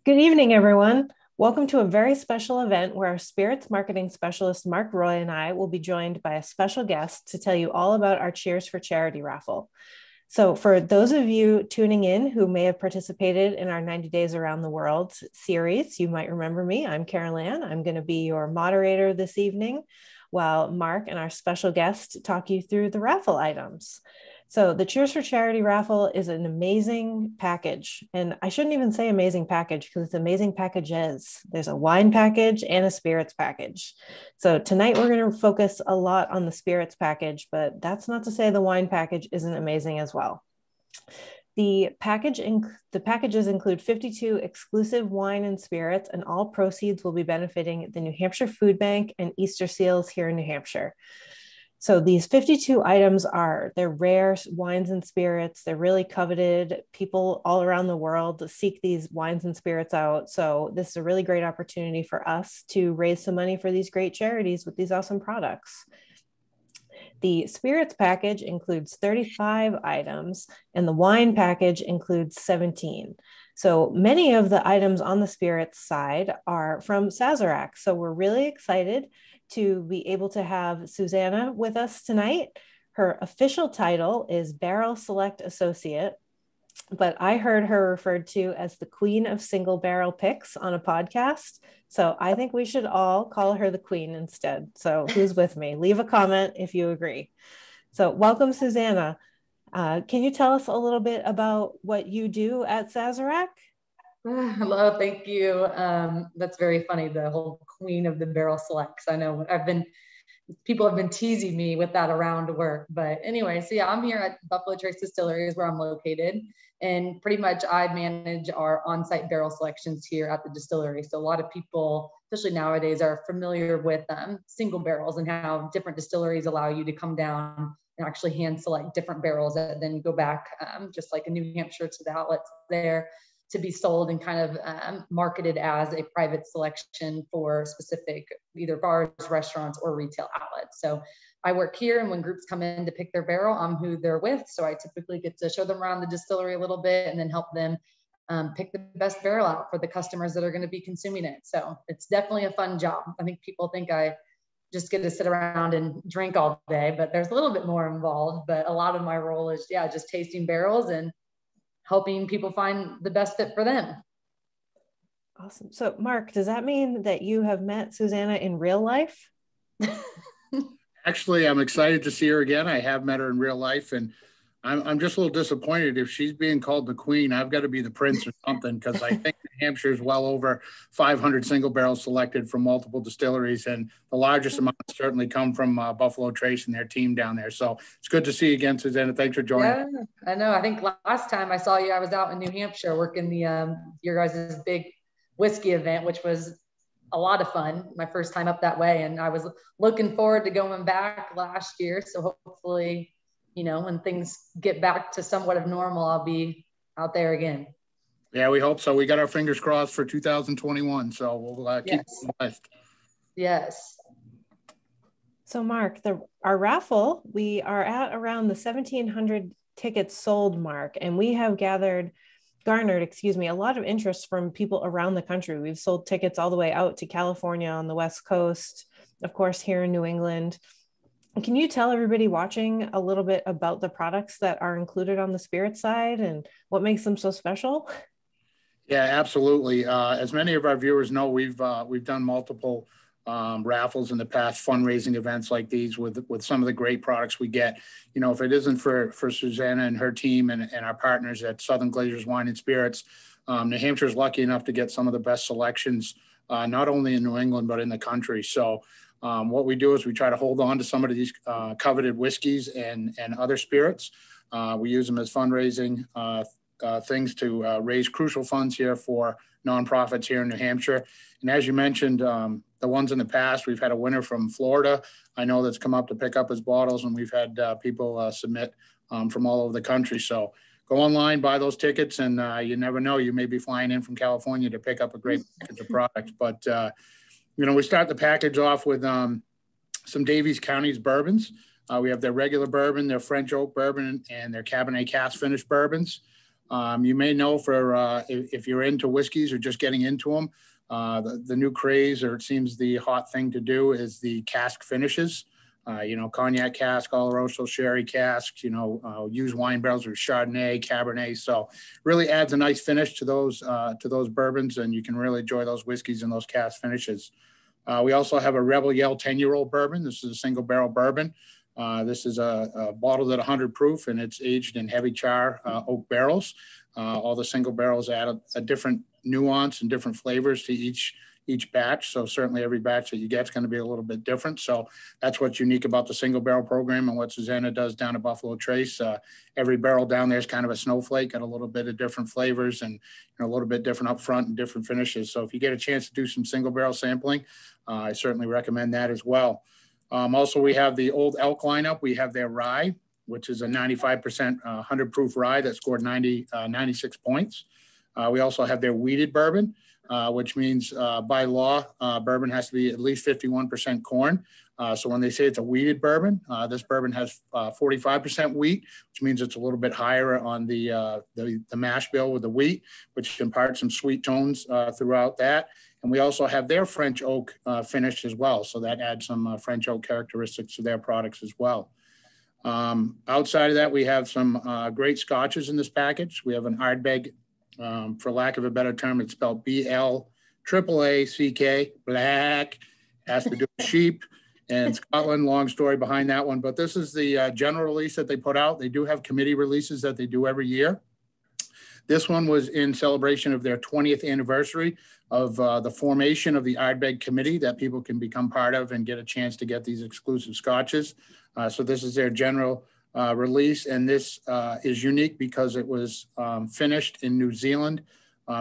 Good evening, everyone. Welcome to a very special event where our spirits marketing specialist, Mark Roy, and I will be joined by a special guest to tell you all about our Cheers for Charity raffle. So for those of you tuning in who may have participated in our 90 Days Around the World series, you might remember me. I'm Carol Ann. I'm going to be your moderator this evening while Mark and our special guest talk you through the raffle items. So the Cheers for Charity raffle is an amazing package. And I shouldn't even say amazing package because it's amazing packages. There's a wine package and a spirits package. So tonight we're going to focus a lot on the spirits package, but that's not to say the wine package isn't amazing as well. The packages include 52 exclusive wine and spirits, and all proceeds will be benefiting the New Hampshire Food Bank and Easter Seals here in New Hampshire. So these 52 items they're rare wines and spirits. They're really coveted. People all around the world seek these wines and spirits out. So this is a really great opportunity for us to raise some money for these great charities with these awesome products. The spirits package includes 35 items and the wine package includes 17. So many of the items on the spirits side are from Sazerac. So we're really excited to be able to have Susanna with us tonight. Her official title is Barrel Select Associate, but I heard her referred to as the Queen of Single Barrel Picks on a podcast. So I think we should all call her the Queen instead. So who's with me? Leave a comment if you agree. So welcome, Susanna. Can you tell us a little bit about what you do at Sazerac? Hello, thank you. That's very funny, the whole Queen of the Barrel Selects. I know people have been teasing me with that around work, but anyway, so yeah, I'm here at Buffalo Trace Distillery is where I'm located, and pretty much I manage our on-site barrel selections here at the distillery. So a lot of people, especially nowadays, are familiar with single barrels and how different distilleries allow you to come down and actually hand select different barrels that then go back, just like in New Hampshire, to the outlets there to be sold and kind of marketed as a private selection for specific either bars, restaurants, or retail outlets. So I work here, and when groups come in to pick their barrel, I'm who they're with. So I typically get to show them around the distillery a little bit and then help them pick the best barrel out for the customers that are going to be consuming it. So it's definitely a fun job. I think people think I just get to sit around and drink all day, but there's a little bit more involved. But a lot of my role is, just tasting barrels and helping people find the best fit for them. Awesome. So Mark, does that mean that you have met Susanna in real life? Actually, I'm excited to see her again. I have met her in real life, and I'm just a little disappointed. If she's being called the queen, I've got to be the prince or something, because I think New Hampshire is well over 500 single barrels selected from multiple distilleries, and the largest amount certainly come from Buffalo Trace and their team down there. So it's good to see you again, Susanna. Thanks for joining. Yeah, I know. I think last time I saw you, I was out in New Hampshire working the your guys' big whiskey event, which was a lot of fun. My first time up that way, and I was looking forward to going back last year. So hopefully, when things get back to somewhat of normal, I'll be out there again. Yeah, we hope so. We got our fingers crossed for 2021. So we'll keep Yes. on the list. Yes. So Mark, our raffle, we are at around the 1,700 tickets sold mark, and we have garnered, a lot of interest from people around the country. We've sold tickets all the way out to California on the West Coast, of course, here in New England. Can you tell everybody watching a little bit about the products that are included on the spirit side and what makes them so special? Yeah, absolutely. As many of our viewers know, we've done multiple raffles in the past, fundraising events like these with some of the great products we get. If it isn't for Susanna and her team and our partners at Southern Glazers Wine and Spirits, New Hampshire is lucky enough to get some of the best selections, not only in New England, but in the country. So what we do is we try to hold on to some of these coveted whiskeys and other spirits. We use them as fundraising things to raise crucial funds here for nonprofits here in New Hampshire. And as you mentioned, the ones in the past, we've had a winner from Florida. I know that's come up to pick up his bottles, and we've had people submit from all over the country. So go online, buy those tickets, and you never know, you may be flying in from California to pick up a great package of products. But we start the package off with some Davies County's bourbons. We have their regular bourbon, their French oak bourbon, and their Cabernet cask finished bourbons. You may know if you're into whiskeys or just getting into them, the new craze, or it seems the hot thing to do, is the cask finishes. Cognac cask, Oloroso, sherry casks, used wine barrels or Chardonnay, Cabernet. So really adds a nice finish to those bourbons, and you can really enjoy those whiskeys and those cask finishes. We also have a Rebel Yell 10-year-old bourbon. This is a single barrel bourbon. This is a bottled at 100 proof, and it's aged in heavy char oak barrels. All the single barrels add a different nuance and different flavors to each batch. So certainly every batch that you get is going to be a little bit different. So that's what's unique about the single barrel program and what Susanna does down at Buffalo Trace. Every barrel down there is kind of a snowflake, got a little bit of different flavors and a little bit different up front and different finishes. So if you get a chance to do some single barrel sampling, I certainly recommend that as well. Also, we have the Old Elk lineup. We have their rye, which is a 95% 100 proof rye that scored 96 points. We also have their wheated bourbon, which means by law, bourbon has to be at least 51% corn. So when they say it's a wheated bourbon, this bourbon has 45% wheat, which means it's a little bit higher on the mash bill with the wheat, which imparts some sweet tones throughout that. And we also have their French oak finish as well. So that adds some French oak characteristics to their products as well. Outside of that, we have some great scotches in this package. We have an Ardbeg. For lack of a better term, it's spelled BLAACK, black, has to do with sheep and Scotland, long story behind that one. But this is the general release that they put out. They do have committee releases that they do every year. This one was in celebration of their 20th anniversary of the formation of the Ardbeg Committee that people can become part of and get a chance to get these exclusive scotches. So this is their general release, and this is unique because it was finished in New Zealand,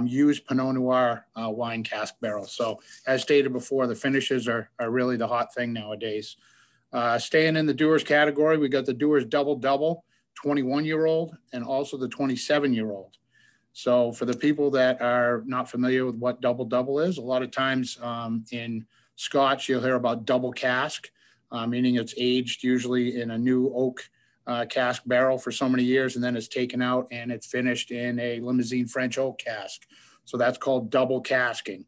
used Pinot Noir wine cask barrels. So as stated before, the finishes are really the hot thing nowadays. Staying in the Dewar's category, we got the Dewar's Double Double 21-year-old and also the 27-year-old. So for the people that are not familiar with what Double Double is, a lot of times in Scotch, you'll hear about double cask, meaning it's aged usually in a new oak cask barrel for so many years, and then it's taken out and it's finished in a limousine French oak cask. So that's called double casking.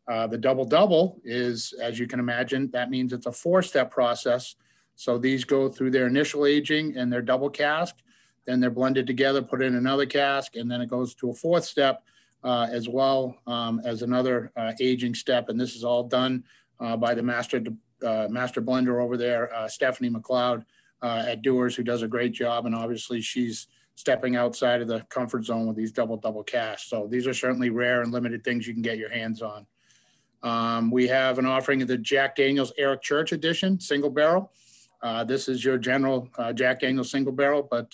The double double is, as you can imagine, that means it's a 4-step process. So these go through their initial aging and their double cask, then they're blended together, put in another cask, and then it goes to a 4th step as well as another aging step. And this is all done by the master blender over there, Stephanie McLeod, at Dewar's, who does a great job. And obviously she's stepping outside of the comfort zone with these double casks. So these are certainly rare and limited things you can get your hands on. We have an offering of the Jack Daniel's Eric Church edition single barrel. This is your general Jack Daniel's single barrel, but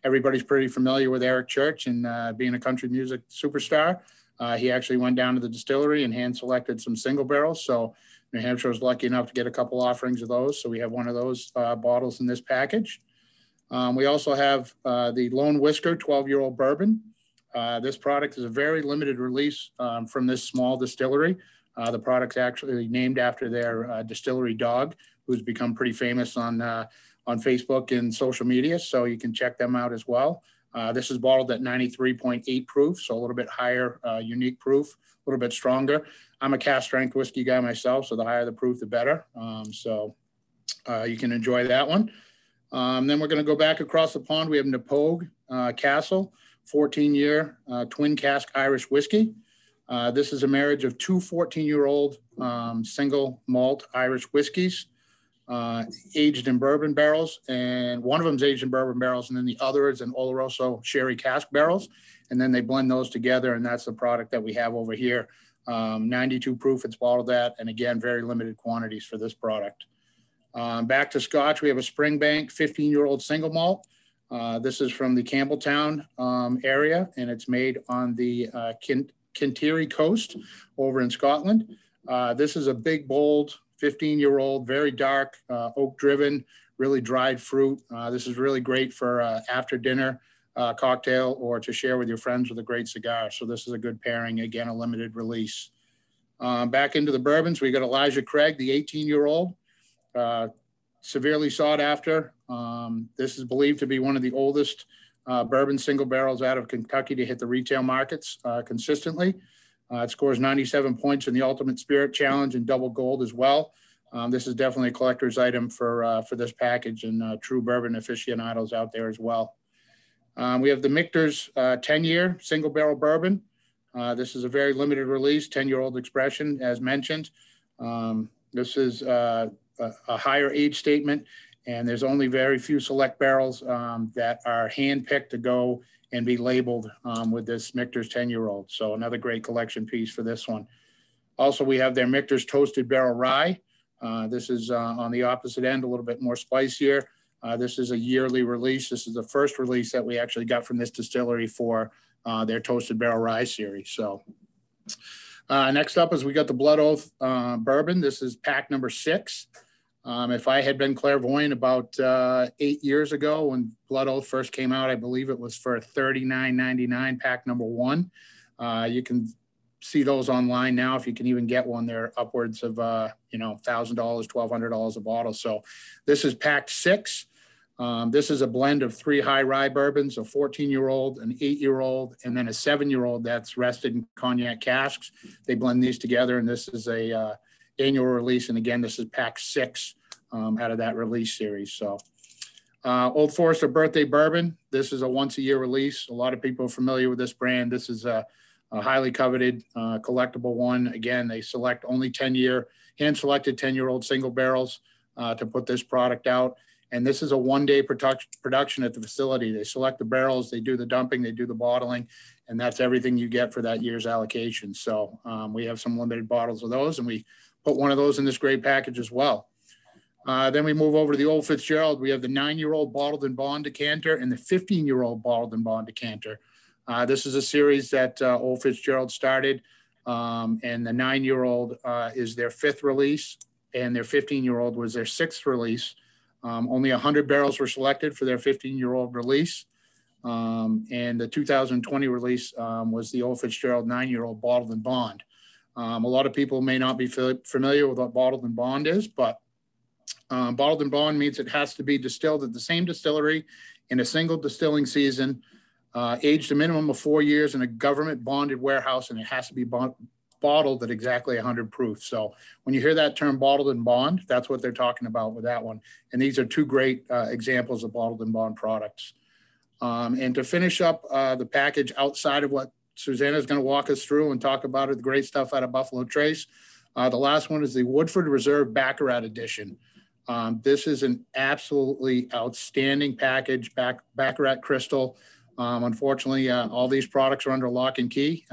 everybody's pretty familiar with Eric Church and being a country music superstar. He actually went down to the distillery and hand selected some single barrels. So New Hampshire was lucky enough to get a couple offerings of those. So we have one of those bottles in this package. We also have the Lone Whisker 12-year-old bourbon. This product is a very limited release from this small distillery. The product's actually named after their distillery dog, who's become pretty famous on Facebook and social media. So you can check them out as well. This is bottled at 93.8 proof, so a little bit higher unique proof, a little bit stronger. I'm a cask strength whiskey guy myself, so the higher the proof, the better. So you can enjoy that one. Then we're going to go back across the pond. We have Napog Castle, 14-year twin cask Irish whiskey. This is a marriage of two 14-year-old single malt Irish whiskeys, aged in bourbon barrels, and one of them is aged in bourbon barrels, and then the other is in Oloroso sherry cask barrels, and then they blend those together, and that's the product that we have over here. 92 proof, it's bottled at, and again, very limited quantities for this product. Back to Scotch, we have a Springbank 15-year-old single malt. This is from the Campbelltown area, and it's made on the Kintyre coast over in Scotland. This is a big, bold 15-year-old, very dark, oak-driven, really dried fruit. This is really great for after dinner cocktail or to share with your friends with a great cigar. So this is a good pairing. Again, a limited release. Back into the bourbons, we got Elijah Craig, the 18-year-old, severely sought after. This is believed to be one of the oldest bourbon single barrels out of Kentucky to hit the retail markets consistently. It scores 97 points in the Ultimate Spirit Challenge and double gold as well. This is definitely a collector's item for this package and true bourbon aficionados out there as well. We have the Michter's 10-year single barrel bourbon. This is a very limited release, 10-year-old expression, as mentioned. This is a higher age statement, and there's only very few select barrels that are hand-picked to go and be labeled with this Michter's 10-year-old. So another great collection piece for this one. Also, we have their Michter's Toasted Barrel Rye. This is on the opposite end, a little bit more spicier. This is a yearly release. This is the first release that we actually got from this distillery for their Toasted Barrel Rye series. So next up is we got the Blood Oath Bourbon. This is pack number 6. If I had been clairvoyant about 8 years ago when Blood Oath first came out, I believe it was for $39.99 pack number 1. You can see those online now. If you can even get one, they're upwards of $1,000, $1,200 a bottle. So this is pack 6. This is a blend of 3 high rye bourbons, a 14-year-old, an 8-year-old, and then a 7-year-old that's rested in cognac casks. They blend these together, and this is a annual release. And again, this is pack 6 out of that release series. So Old Forester Birthday Bourbon. This is a once-a-year release. A lot of people are familiar with this brand. This is a highly coveted collectible one. Again, they select only 10-year, hand-selected 10-year-old single barrels to put this product out. And this is a one-day production at the facility. They select the barrels, they do the dumping, they do the bottling, and that's everything you get for that year's allocation. So we have some limited bottles of those, and we put one of those in this great package as well. Then we move over to the Old Fitzgerald. We have the 9-year-old bottled and bond decanter and the 15-year-old bottled and bond decanter. This is a series that Old Fitzgerald started, and the 9-year-old is their 5th release, and their 15-year-old was their 6th release. Only 100 barrels were selected for their 15-year-old release, and the 2020 release was the Old Fitzgerald 9-year-old bottled and bond. A lot of people may not be familiar with what bottled and bond is, but bottled and bond means it has to be distilled at the same distillery in a single distilling season, aged a minimum of 4 years in a government bonded warehouse, and it has to be bottled at exactly 100 proof. So when you hear that term bottled and bond, that's what they're talking about with that one. And these are 2 great examples of bottled and bond products. And to finish up the package outside of what Susanna is going to walk us through and talk about, the great stuff out of Buffalo Trace, the last one is the Woodford Reserve Baccarat Edition. This is an absolutely outstanding package, Baccarat Crystal. Unfortunately, all these products are under lock and key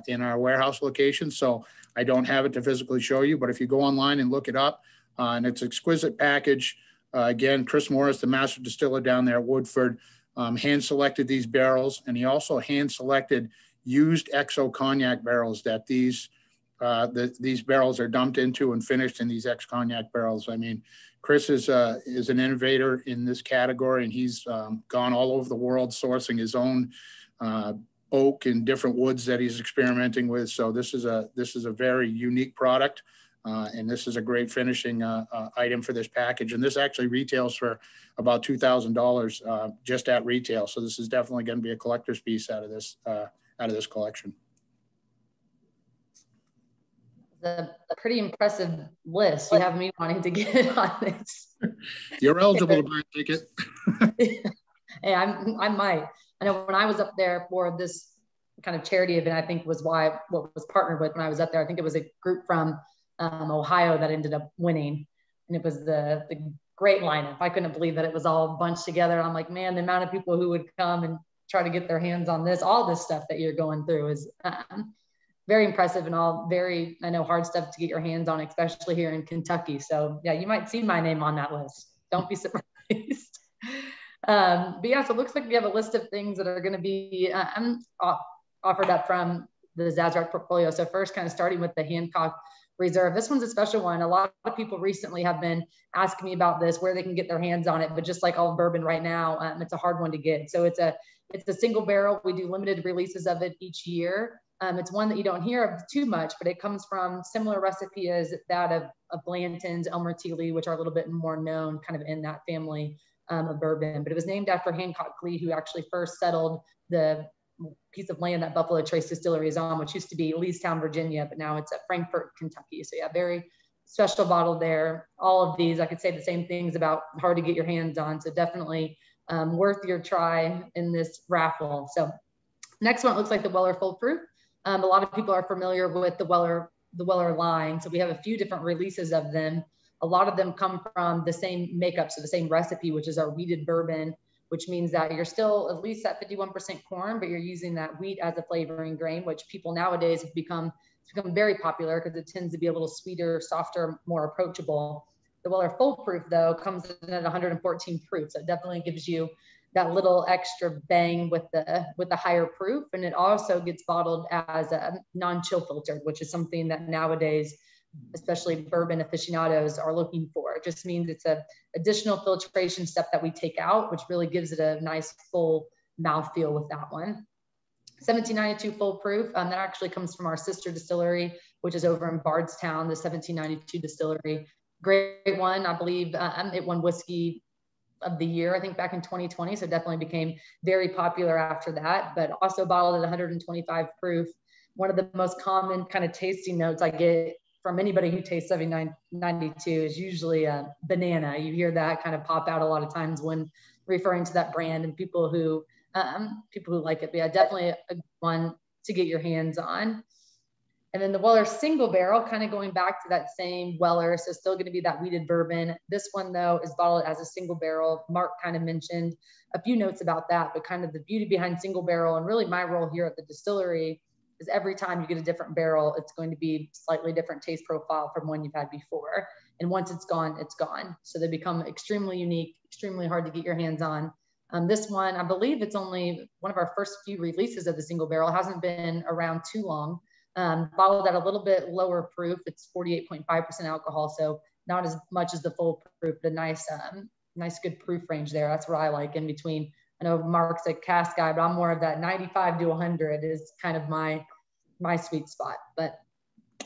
in our warehouse location, so I don't have it to physically show you, but if you go online and look it up, and it's an exquisite package. Again, Chris Morris, the master distiller down there at Woodford, hand-selected these barrels, and he also hand-selected used XO cognac barrels that these barrels are dumped into and finished in these ex-cognac barrels. I mean, Chris is an innovator in this category, and he's gone all over the world sourcing his own oak and different woods that he's experimenting with. So this is a very unique product, and this is a great finishing item for this package. And this actually retails for about $2,000 just at retail. So this is definitely going to be a collector's piece out of this collection. A pretty impressive list. You have me wanting to get on this. You're eligible to buy a ticket. Hey, I might. I know when I was up there for this kind of charity event, I think what was partnered with when I was up there. I think it was a group from Ohio that ended up winning, and it was the great lineup. I couldn't believe that it was all bunched together. I'm like, man, the amount of people who would come and try to get their hands on all this stuff that you're going through is very impressive, and all very, I know, hard stuff to get your hands on, especially here in Kentucky. So yeah, you might see my name on that list. Don't be surprised. But yeah, so it looks like we have a list of things that are going to be offered up from the Sazerac portfolio. So first, kind of starting with the Hancock Reserve. This one's a special one. A lot of people recently have been asking me about this, where they can get their hands on it. But just like all bourbon right now, it's a hard one to get. So it's a single barrel. We do limited releases of it each year. It's one that you don't hear of too much, but it comes from similar recipe as that of Blanton's, Elmer Teely, which are a little bit more known kind of in that family of bourbon, but it was named after Hancock Lee, who actually first settled the piece of land that Buffalo Trace Distillery is on, which used to be Leestown, Virginia, but now it's at Frankfort, Kentucky. So yeah, very special bottle there. All of these, I could say the same things about, hard to get your hands on. So definitely worth your try in this raffle. So next one looks like the Weller Foolproof. A lot of people are familiar with the Weller line. So we have a few different releases of them. A lot of them come from the same makeup, so the same recipe, which is our wheated bourbon, which means that you're still at least at 51% corn, but you're using that wheat as a flavoring grain, which people nowadays have become very popular because it tends to be a little sweeter, softer, more approachable. The Weller Foolproof, though, comes in at 114 proof, so it definitely gives you that little extra bang with the higher proof, and it also gets bottled as a non-chill filtered, which is something that nowadays, especially bourbon aficionados, are looking for. It just means it's an additional filtration step that we take out, which really gives it a nice full mouthfeel with that one. 1792 Foolproof, that actually comes from our sister distillery, which is over in Bardstown, the 1792 distillery. Great one, I believe it won Whiskey of the Year, I think back in 2020. So definitely became very popular after that, but also bottled at 125 proof. One of the most common kind of tasting notes I get from anybody who tastes 1792 is usually a banana. You hear that kind of pop out a lot of times when referring to that brand, and people who like it. But yeah, definitely a good one to get your hands on. And then the Weller single barrel, kind of going back to that same Weller, so still going to be that wheated bourbon. This one, though, is bottled as a single barrel. Mark kind of mentioned a few notes about that, but kind of the beauty behind single barrel, and really my role here at the distillery, is every time you get a different barrel, it's going to be slightly different taste profile from one you've had before. And once it's gone, it's gone. So they become extremely unique, extremely hard to get your hands on. This one, I believe it's only one of our first few releases of the single barrel. It hasn't been around too long. Bottled at a little bit lower proof. It's 48.5% alcohol, so not as much as the Foolproof, but a nice good proof range there. That's what I like in between. I know Mark's a Cask guy, but I'm more of that 95 to 100 is kind of my sweet spot. But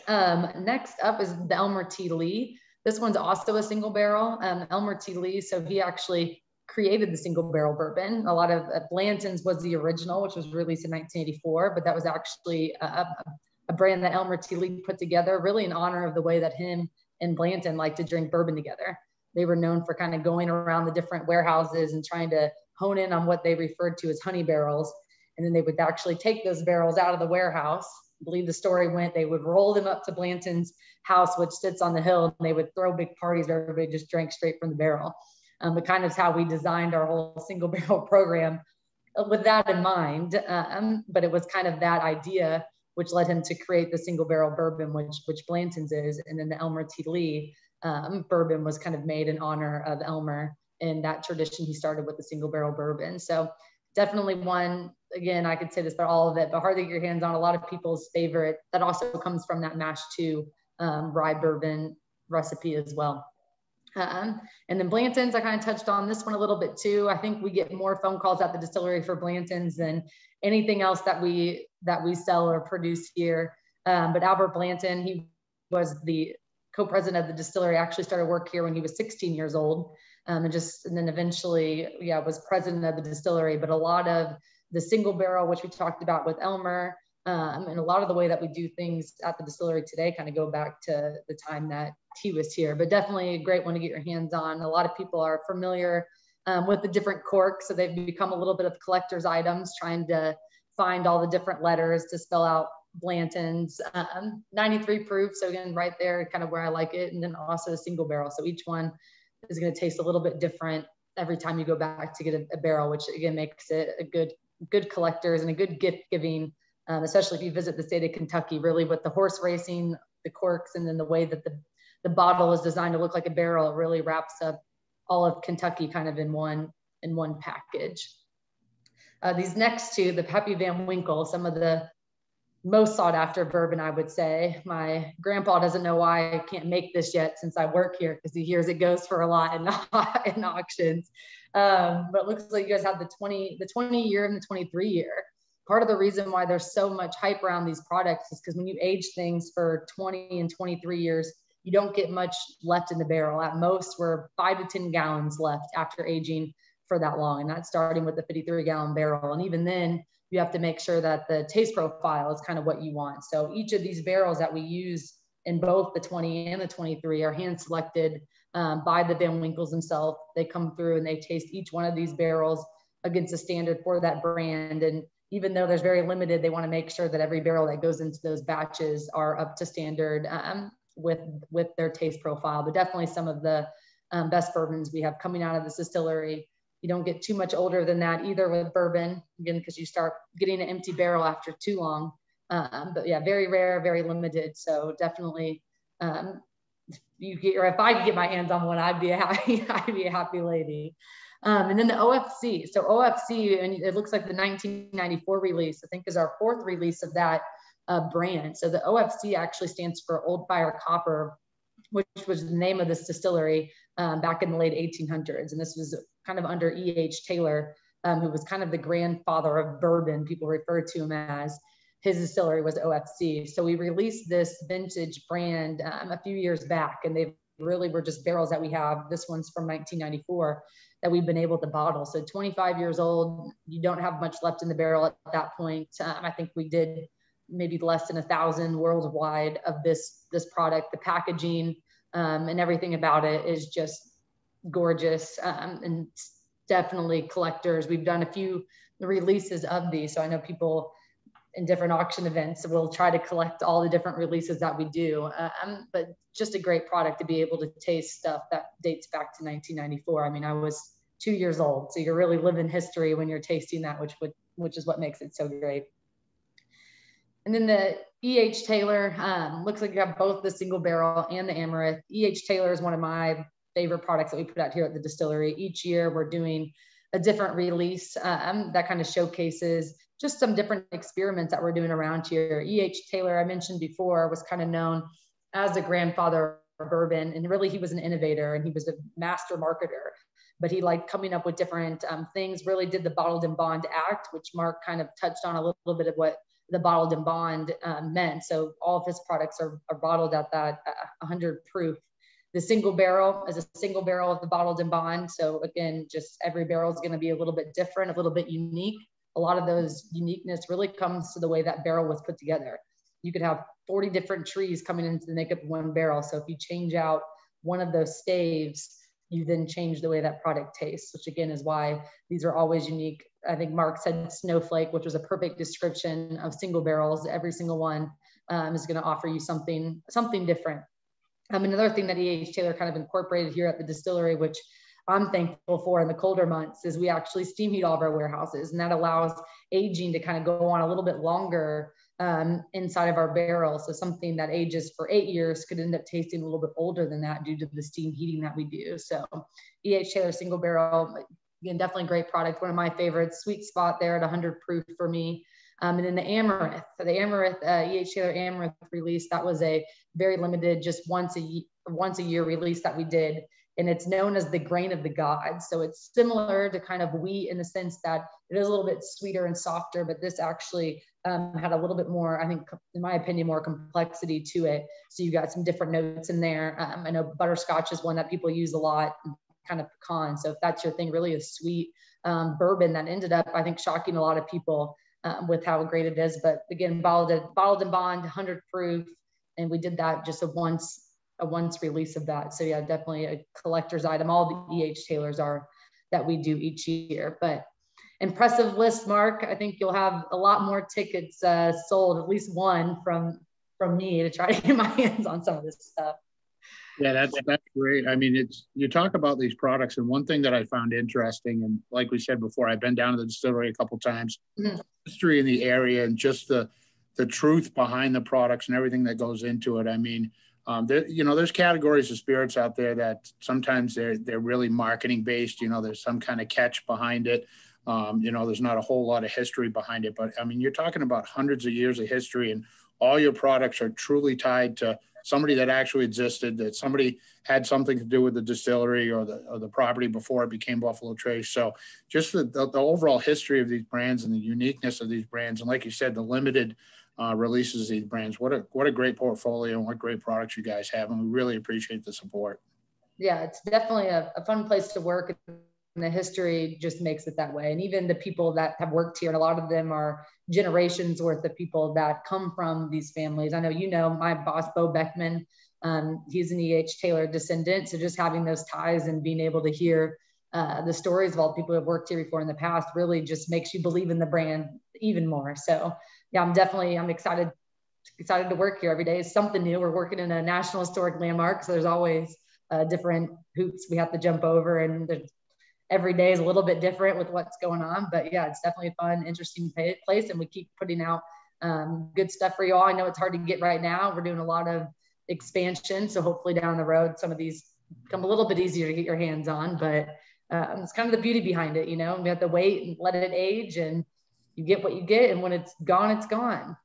next up is the Elmer T. Lee. This one's also a single barrel. Elmer T. Lee, so he actually created the single barrel bourbon. A lot of Blanton's was the original, which was released in 1984, but that was actually a brand that Elmer T. Lee put together, really in honor of the way that him and Blanton like to drink bourbon together. They were known for kind of going around the different warehouses and trying to hone in on what they referred to as honey barrels. And then they would actually take those barrels out of the warehouse. I believe the story went, they would roll them up to Blanton's house, which sits on the hill, and they would throw big parties where everybody just drank straight from the barrel. But kind of how we designed our whole single barrel program with that in mind. But it was kind of that idea which led him to create the single barrel bourbon, which Blanton's is. And then the Elmer T. Lee bourbon was kind of made in honor of Elmer, and that tradition he started with the single barrel bourbon. So definitely one, again, I could say this about all of it, but hard to get your hands on. A lot of people's favorite that also comes from that mash 2 rye bourbon recipe as well. And then Blanton's, I kind of touched on this one a little bit too. I think we get more phone calls at the distillery for Blanton's than anything else that we sell or produce here. But Albert Blanton, he was the co-president of the distillery, actually started work here when he was 16 years old. And then eventually, was president of the distillery. But a lot of the single barrel, which we talked about with Elmer, and a lot of the way that we do things at the distillery today kind of go back to the time that he was here, but definitely a great one to get your hands on. A lot of people are familiar with the different corks, so they've become a little bit of collector's items, trying to find all the different letters to spell out Blanton's. 93 proof, so again, right there, kind of where I like it, and then also a single barrel. So each one is going to taste a little bit different every time you go back to get a barrel, which again makes it a good collectors and a good gift giving. Especially if you visit the state of Kentucky, really with the horse racing, the corks, and then the way that the bottle is designed to look like a barrel, it really wraps up all of Kentucky kind of in one package. These next two, the Peppy Van Winkle, some of the most sought after bourbon, I would say. My grandpa doesn't know why I can't make this yet since I work here, because he hears it goes for a lot in auctions. But it looks like you guys have the 20 year and the 23 year. Part of the reason why there's so much hype around these products is because when you age things for 20 and 23 years, you don't get much left in the barrel. At most, we're 5 to 10 gallons left after aging for that long. And that's starting with the 53-gallon barrel. And even then, you have to make sure that the taste profile is kind of what you want. So each of these barrels that we use in both the 20 and the 23 are hand selected by the Van Winkles themselves. They come through and they taste each one of these barrels against a standard for that brand. And even though there's very limited, they want to make sure that every barrel that goes into those batches are up to standard with their taste profile. But definitely some of the best bourbons we have coming out of this distillery. You don't get too much older than that either with bourbon, again, because you start getting an empty barrel after too long. But yeah, very rare, very limited. So definitely, if I could get my hands on one, I'd be a happy lady. And then the OFC. So OFC, and it looks like the 1994 release, I think, is our 4th release of that brand. So the OFC actually stands for Old Fire Copper, which was the name of this distillery back in the late 1800s. And this was kind of under E.H. Taylor, who was kind of the grandfather of bourbon, people refer to him as. His distillery was OFC. So we released this vintage brand a few years back, and they really were just barrels that we have. This one's from 1994 that we've been able to bottle. So 25 years old, you don't have much left in the barrel at that point. I think we did maybe less than 1,000 worldwide of this product. The packaging and everything about it is just gorgeous, and definitely collectors. We've done a few releases of these. So I know people in different auction events will try to collect all the different releases that we do. But just a great product to be able to taste stuff that dates back to 1994. I mean, I was 2 years old. So you're really living history when you're tasting that, which is what makes it so great. And then the E.H. Taylor, looks like you have both the single barrel and the Amaranth. E.H. Taylor is one of my favorite products that we put out here at the distillery. Each year we're doing a different release that kind of showcases just some different experiments that we're doing around here. E.H. Taylor, I mentioned before, was kind of known as the grandfather of bourbon, and really he was an innovator and he was a master marketer, but he liked coming up with different things, really did the bottled in bond act, which Mark kind of touched on a little bit of what the bottled in bond meant. So all of his products are bottled at that 100 proof. The single barrel is a single barrel of the bottled in bond. So again, just every barrel is going to be a little bit different, a little bit unique. A lot of those uniqueness really comes to the way that barrel was put together. You could have 40 different trees coming into the makeup of one barrel. So if you change out one of those staves, you then change the way that product tastes, which again is why these are always unique. I think Mark said snowflake, which was a perfect description of single barrels. Every single one is going to offer you something different. Another thing that E.H. Taylor kind of incorporated here at the distillery, which I'm thankful for in the colder months, is we actually steam heat all of our warehouses, and that allows aging to kind of go on a little bit longer inside of our barrel. So something that ages for 8 years could end up tasting a little bit older than that due to the steam heating that we do. So E.H. Taylor single barrel, again, definitely a great product. One of my favorites, sweet spot there at 100 proof for me. And then the Amaranth, E.H. Taylor Amaranth release, that was a very limited, just once a year release that we did. And it's known as the grain of the gods. So it's similar to kind of wheat in the sense that it is a little bit sweeter and softer, but this actually had a little bit more, I think, in my opinion, more complexity to it. So you got some different notes in there. I know butterscotch is one that people use a lot, kind of pecan. So if that's your thing, really a sweet bourbon that ended up, I think, shocking a lot of people with how great it is. But again, bottled in bond, 100 proof. And we did that just a once release of that. So yeah, definitely a collector's item. All the E.H. Taylors are that we do each year. But impressive list, Mark. I think you'll have a lot more tickets sold, at least one from me, to try to get my hands on some of this stuff. Yeah, that's great. I mean, you talk about these products, and one thing that I found interesting, and like we said before, I've been down to the distillery a couple of times, history in the area and just the truth behind the products and everything that goes into it. I mean, there's categories of spirits out there that sometimes they're really marketing based. There's some kind of catch behind it. There's not a whole lot of history behind it, but I mean, you're talking about hundreds of years of history, and all your products are truly tied to somebody that actually existed, that somebody had something to do with the distillery or the property before it became Buffalo Trace. So just the overall history of these brands and the uniqueness of these brands. And like you said, the limited releases of these brands, what a great portfolio and what great products you guys have. And we really appreciate the support. Yeah, it's definitely a fun place to work. And the history just makes it that way. And even the people that have worked here, and a lot of them are generations worth of people that come from these families. I know, my boss, Bo Beckman, he's an E.H. Taylor descendant. So just having those ties and being able to hear the stories of all the people who have worked here before in the past really just makes you believe in the brand even more. So yeah, I'm excited to work here every day. It's something new. We're working in a National Historic Landmark. So there's always different hoops we have to jump over, and every day is a little bit different with what's going on. But yeah, it's definitely a fun, interesting place, and we keep putting out good stuff for you all. I know it's hard to get right now. We're doing a lot of expansion, so hopefully down the road some of these become a little bit easier to get your hands on. But it's kind of the beauty behind it. We have to wait and let it age, and you get what you get, and when it's gone, it's gone.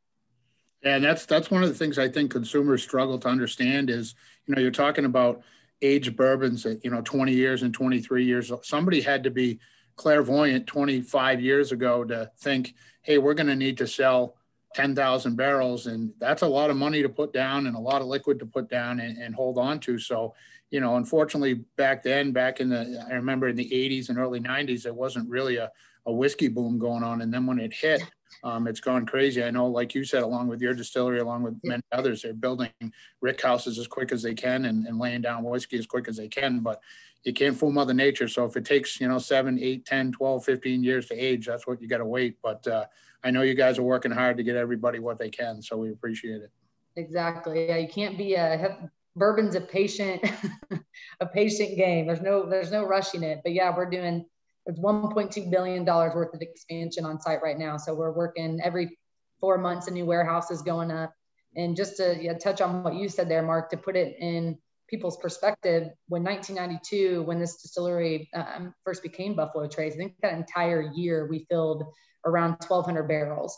And that's one of the things I think consumers struggle to understand is, you're talking about aged bourbons at 20 years and 23 years. Somebody had to be clairvoyant 25 years ago to think, hey, we're going to need to sell 10,000 barrels, and that's a lot of money to put down and a lot of liquid to put down and hold on to. So unfortunately back then, I remember in the 80s and early 90s, there wasn't really a whiskey boom going on, and then when it hit, it's gone crazy. I know, like you said, along with your distillery, along with many others, they're building rick houses as quick as they can and laying down whiskey as quick as they can, but you can't fool Mother Nature. So if it takes, 7, 8, 10, 12, 15 years to age, that's what you got to wait. But I know you guys are working hard to get everybody what they can. So we appreciate it. Exactly. Yeah. You can't be bourbon's a patient game. There's no rushing it, but yeah, it's $1.2 billion worth of expansion on site right now. So we're working every 4 months, a new warehouse is going up. And just to touch on what you said there, Mark, to put it in people's perspective, when 1992, when this distillery first became Buffalo Trace, I think that entire year we filled around 1,200 barrels.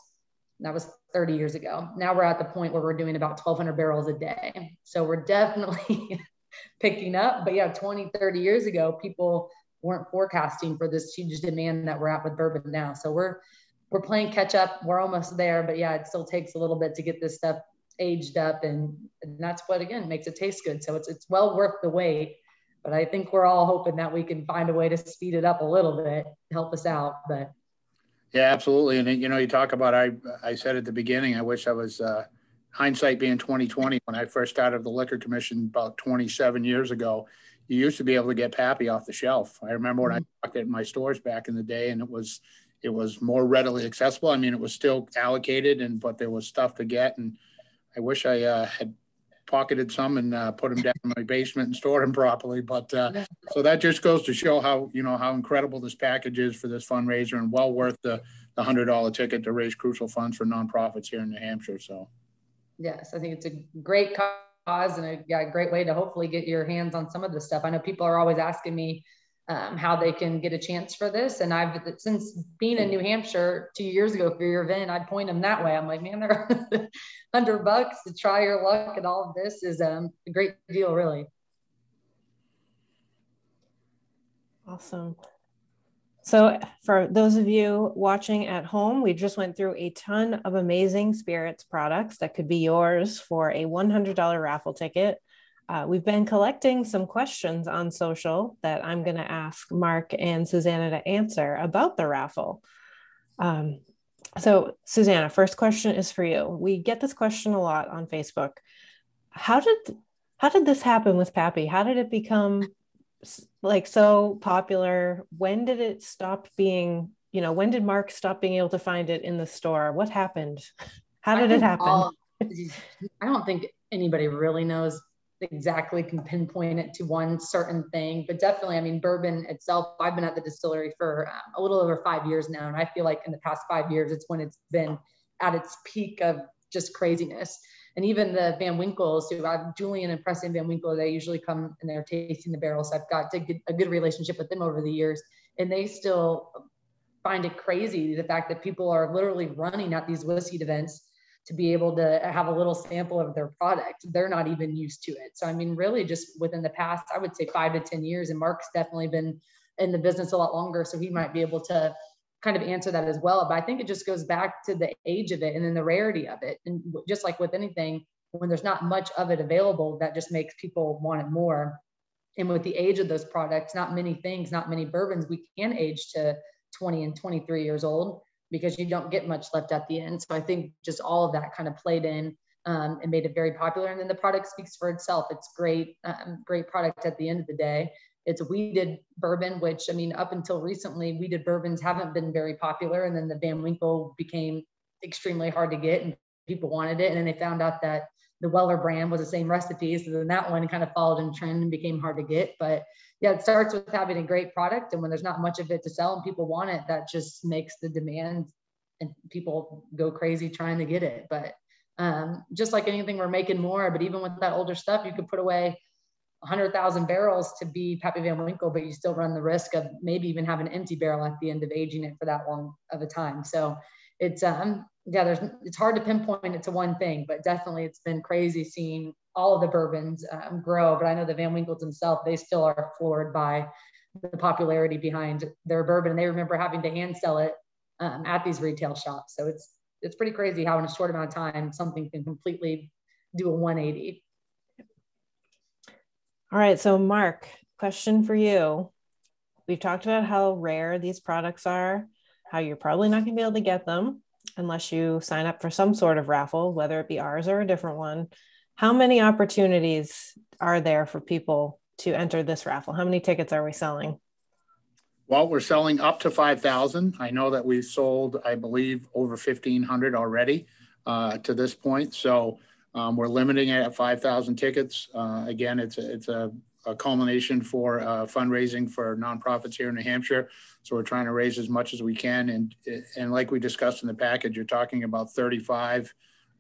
That was 30 years ago. Now we're at the point where we're doing about 1,200 barrels a day. So we're definitely picking up. But yeah, 20, 30 years ago, people weren't forecasting for this huge demand that we're at with bourbon now. So we're playing catch up. We're almost there, but yeah, it still takes a little bit to get this stuff aged up, and that's what again makes it taste good. So it's well worth the wait. But I think we're all hoping that we can find a way to speed it up a little bit to help us out. But yeah, absolutely. And you talk about I said at the beginning, I wish I was hindsight being 2020 when I first started the Liquor Commission about 27 years ago. You used to be able to get Pappy off the shelf. I remember when I talked at my stores back in the day, and it was more readily accessible. I mean, it was still allocated, but there was stuff to get. And I wish I had pocketed some and put them down in my basement and stored them properly. But so that just goes to show how incredible this package is for this fundraiser, and well worth the $100 ticket to raise crucial funds for nonprofits here in New Hampshire. So yes, I think it's a great cause and a great way to hopefully get your hands on some of this stuff. I know people are always asking me how they can get a chance for this. And I've, since being in New Hampshire 2 years ago for your event, I'd point them that way. I'm like, man, they're $100 to try your luck, and all of this is a great deal, really. Awesome. So for those of you watching at home, we just went through a ton of amazing spirits products that could be yours for a $100 raffle ticket. We've been collecting some questions on social that I'm going to ask Mark and Susanna to answer about the raffle. So Susanna, first question is for you. We get this question a lot on Facebook. How did this happen with Pappy? How did it become like so popular? When did it stop being, when did Mark stop being able to find it in the store? What happened? How did it happen? I don't think anybody really knows exactly, can pinpoint it to one certain thing, but definitely, I mean, bourbon itself, I've been at the distillery for a little over 5 years now. And I feel like in the past 5 years, it's when it's been at its peak of just craziness. And even the Van Winkles, who I've Julian and Preston Van Winkle, they usually come and they're tasting the barrels. So I've got a good relationship with them over the years, and they still find it crazy, the fact that people are literally running at these whiskey events to be able to have a little sample of their product. They're not even used to it. So, I mean, really just within the past, I would say 5 to 10 years, and Mark's definitely been in the business a lot longer. So he might be able to kind of answer that as well. But I think it just goes back to the age of it and then the rarity of it. And just like with anything, when there's not much of it available, that just makes people want it more. And with the age of those products, not many things, not many bourbons we can age to 20 and 23 years old, because you don't get much left at the end. So I think just all of that kind of played in and made it very popular. And then the product speaks for itself. It's great, great product at the end of the day. It's a wheated bourbon, which, I mean, up until recently, wheated bourbons haven't been very popular. And then the Van Winkle became extremely hard to get and people wanted it. And then they found out that the Weller brand was the same recipe. So then that one kind of followed in trend and became hard to get. But yeah, it starts with having a great product. And when there's not much of it to sell and people want it, that just makes the demand and people go crazy trying to get it. But just like anything, we're making more. But even with that older stuff, you could put away 100,000 barrels to be Peppy Van Winkle, but you still run the risk of maybe even having an empty barrel at the end of aging it for that long of a time. So it's it's hard to pinpoint it to one thing, but definitely it's been crazy seeing all of the bourbons grow. But I know the Van Winkles themselves, they still are floored by the popularity behind their bourbon. And they remember having to hand sell it at these retail shops. So it's pretty crazy how in a short amount of time something can completely do a 180. All right, so Mark, question for you. We've talked about how rare these products are, how you're probably not going to be able to get them unless you sign up for some sort of raffle, whether it be ours or a different one. How many opportunities are there for people to enter this raffle? How many tickets are we selling? Well, we're selling up to 5,000. I know that we've sold, I believe, over 1,500 already to this point. So we're limiting it at 5,000 tickets. Again, it's a culmination for fundraising for nonprofits here in New Hampshire. So we're trying to raise as much as we can. And like we discussed in the package, you're talking about 35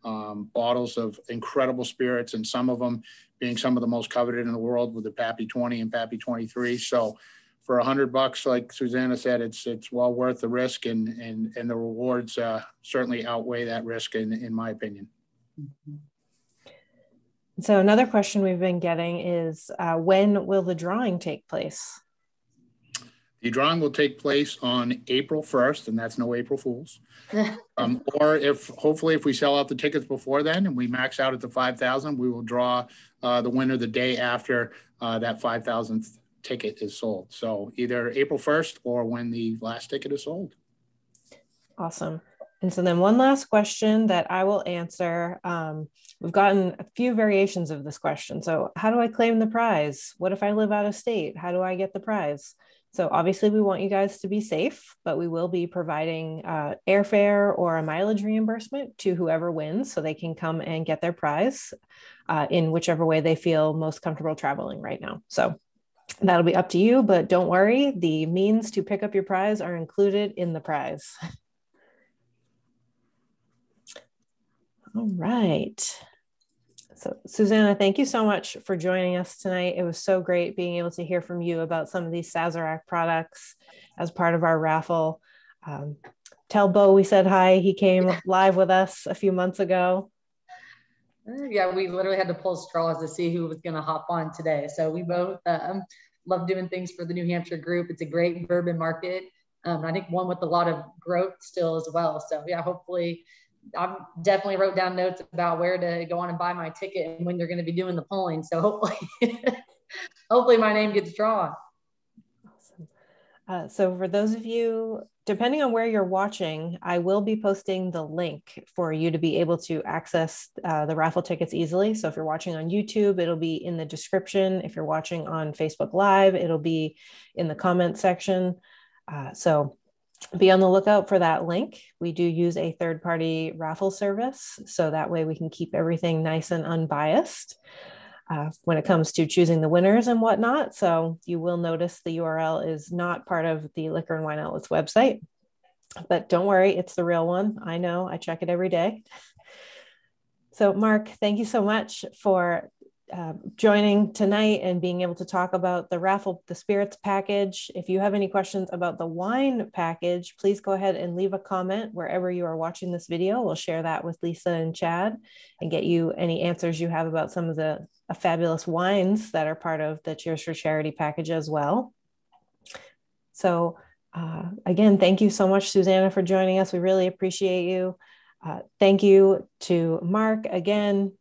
bottles of incredible spirits, and some of them being some of the most coveted in the world with the Pappy 20 and Pappy 23. So for $100, like Susanna said, it's well worth the risk, and the rewards certainly outweigh that risk in my opinion. Mm-hmm. So another question we've been getting is when will the drawing take place? The drawing will take place on April 1st, and that's no April Fools. Or hopefully if we sell out the tickets before then and we max out at the 5,000, we will draw the winner the day after that 5,000th ticket is sold. So either April 1st or when the last ticket is sold. Awesome. And so then one last question that I will answer. We've gotten a few variations of this question. So how do I claim the prize? What if I live out of state? How do I get the prize? So obviously we want you guys to be safe, but we will be providing airfare or a mileage reimbursement to whoever wins so they can come and get their prize in whichever way they feel most comfortable traveling right now. So that'll be up to you, but don't worry, the means to pick up your prize are included in the prize. All right. So Susanna, thank you so much for joining us tonight. It was so great being able to hear from you about some of these Sazerac products as part of our raffle. Tell Bo we said hi. He came live with us a few months ago. Yeah, we literally had to pull straws to see who was going to hop on today. So we both love doing things for the New Hampshire group. It's a great bourbon market. I think one with a lot of growth still as well. So yeah, hopefully I definitely wrote down notes about where to go on and buy my ticket and when they're going to be doing the polling. So hopefully my name gets drawn. Awesome. So for those of you, depending on where you're watching, I will be posting the link for you to be able to access the raffle tickets easily. So if you're watching on YouTube, it'll be in the description. If you're watching on Facebook Live, it'll be in the comment section. So be on the lookout for that link. We do use a third-party raffle service, so that way we can keep everything nice and unbiased when it comes to choosing the winners and whatnot. So you will notice the URL is not part of the Liquor and Wine Outlets website, but don't worry, it's the real one. I know, I check it every day. So Mark, thank you so much for joining tonight and being able to talk about the raffle, the spirits package. If you have any questions about the wine package, please go ahead and leave a comment wherever you are watching this video. We'll share that with Lisa and Chad and get you any answers you have about some of the fabulous wines that are part of the Cheers for Charity package as well. So again, thank you so much, Susanna, for joining us. We really appreciate you. Thank you to Mark again.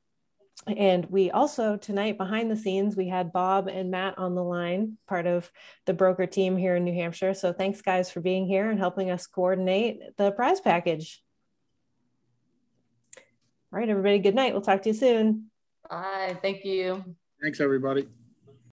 And we also, tonight, behind the scenes, we had Bob and Matt on the line, part of the broker team here in New Hampshire. So thanks, guys, for being here and helping us coordinate the prize package. All right, everybody, good night. We'll talk to you soon. Bye. Thank you. Thanks, everybody.